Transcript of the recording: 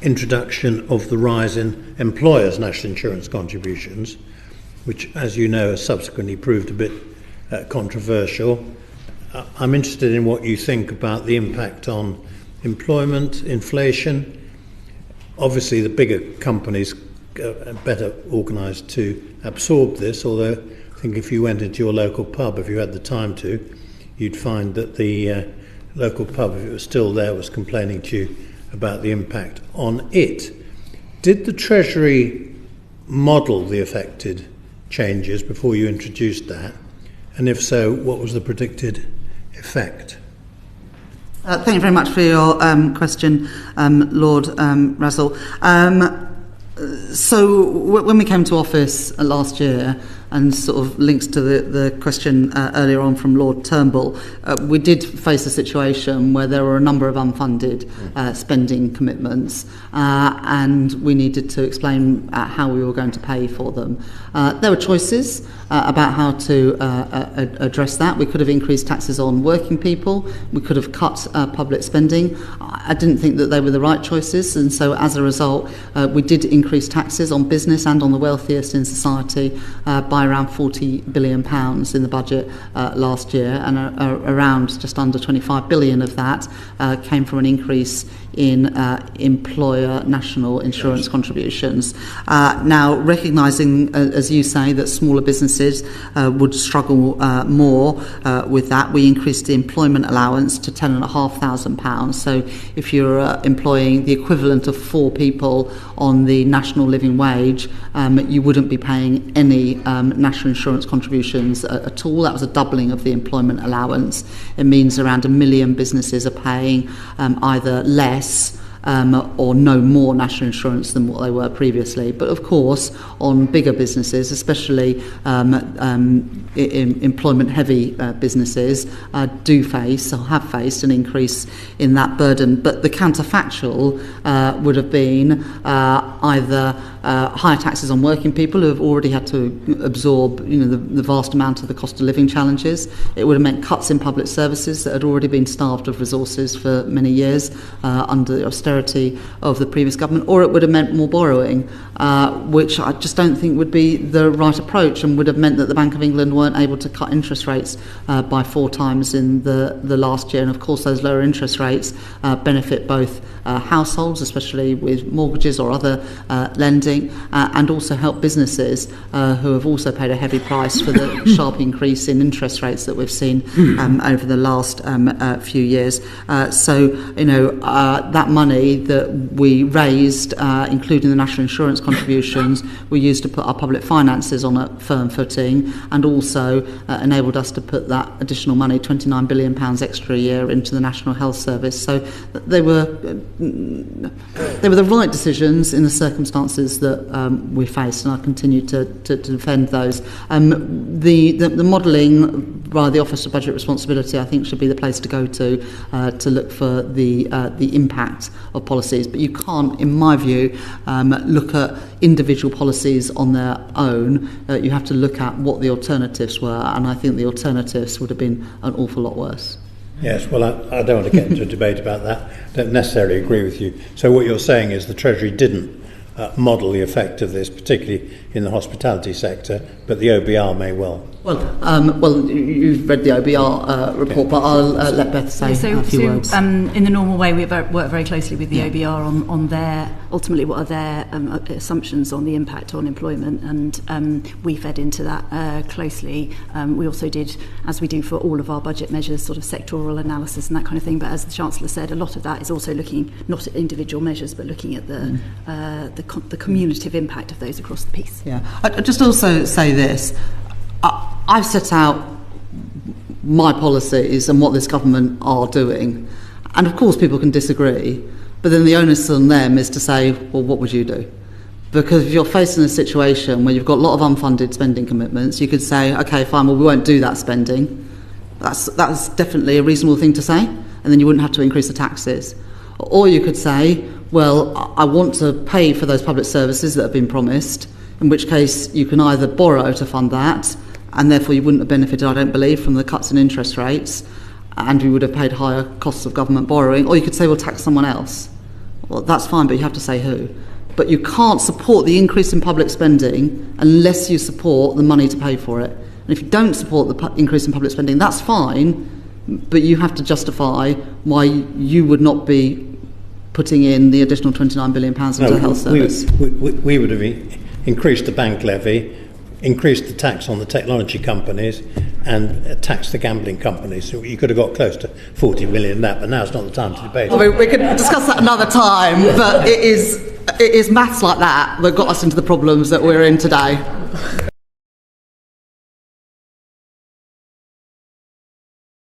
introduction of the rise in employers' national insurance contributions, which, as you know, has subsequently proved a bit controversial. I'm interested in what you think about the impact on employment, inflation. Obviously, the bigger companies are better organised to absorb this, although I think if you went into your local pub, if you had the time to, you'd find that the local pub, if it was still there, was complaining to you about the impact on it. Did the Treasury model the affected changes before you introduced that? And if so, what was the predicted effect? Thank you very much for your question, Lord Russell. So when we came to office last year, and sort of links to the question earlier on from Lord Turnbull, we did face a situation where there were a number of unfunded spending commitments, and we needed to explain how we were going to pay for them. There were choices about how to address that. We could have increased taxes on working people. We could have cut public spending. I didn't think that they were the right choices, and so as a result, we did increase taxes on business and on the wealthiest in society by around £40 billion in the budget last year, and around just under 25 billion of that came from an increase in employer national insurance contributions. Now, recognising, as you say, that smaller businesses would struggle more with that, we increased the employment allowance to £10,500. So if you're employing the equivalent of 4 people on the national living wage, you wouldn't be paying any national insurance contributions at all. That was a doubling of the employment allowance. It means around 1 million businesses are paying either less or no more national insurance than what they were previously. But of course, on bigger businesses, especially employment-heavy businesses, do face or have faced an increase in that burden. But the counterfactual would have been either higher taxes on working people who have already had to absorb, the vast amount of the cost of living challenges. It would have meant cuts in public services that had already been starved of resources for many years under the austerity of the previous government, or it would have meant more borrowing, which I just don't think would be the right approach, and would have meant that the Bank of England weren't able to cut interest rates by 4 times in the last year. And of course, those lower interest rates benefit both households, especially with mortgages or other lending, and also help businesses who have also paid a heavy price for the sharp increase in interest rates that we've seen over the last few years. So that money that we raised, including the national insurance contributions, we used to put our public finances on a firm footing, and also enabled us to put that additional money, £29 billion extra a year, into the National Health Service. So they were the right decisions in the circumstances that we faced, and I continue to defend those. The modelling via the Office of Budget Responsibility, I think, should be the place to go to look for the impact of policies. But you can't, in my view, look at individual policies on their own. You have to look at what the alternatives were, and I think the alternatives would have been an awful lot worse. Yes, well, I don't want to get into a debate about that. I don't necessarily agree with you. So what you're saying is the Treasury didn't model the effect of this, particularly in the hospitality sector, but the OBR may well. Well, you've read the OBR report, but I'll let Beth say a few words. In the normal way, we work very closely with the OBR on their, ultimately, what are their assumptions on the impact on employment, and we fed into that closely. We also did, as we do for all of our budget measures, sort of sectoral analysis and that kind of thing, but as the Chancellor said, a lot of that is also looking not at individual measures, but looking at the cumulative impact of those across the piece. Yeah, I'd just also say this. I've set out my policies and what this government are doing, and of course people can disagree, but then the onus on them is to say, well, what would you do? Because if you're facing a situation where you've got a lot of unfunded spending commitments, you could say, okay, fine, well, we won't do that spending. That's definitely a reasonable thing to say, and then you wouldn't have to increase the taxes. Or you could say, well, I want to pay for those public services that have been promised, in which case you can either borrow to fund that, and therefore you wouldn't have benefited, I don't believe, from the cuts in interest rates, and we would have paid higher costs of government borrowing, or you could say, well, tax someone else. Well, that's fine, but you have to say who. But you can't support the increase in public spending unless you support the money to pay for it. And if you don't support the increase in public spending, that's fine, but you have to justify why you would not be putting in the additional £29 billion into the health service. We would have increased the bank levy, increased the tax on the technology companies, and taxed the gambling companies. So you could have got close to 40 million that, but now it's not the time to debate. I mean, we could discuss that another time, but it is maths like that got us into the problems that we're in today.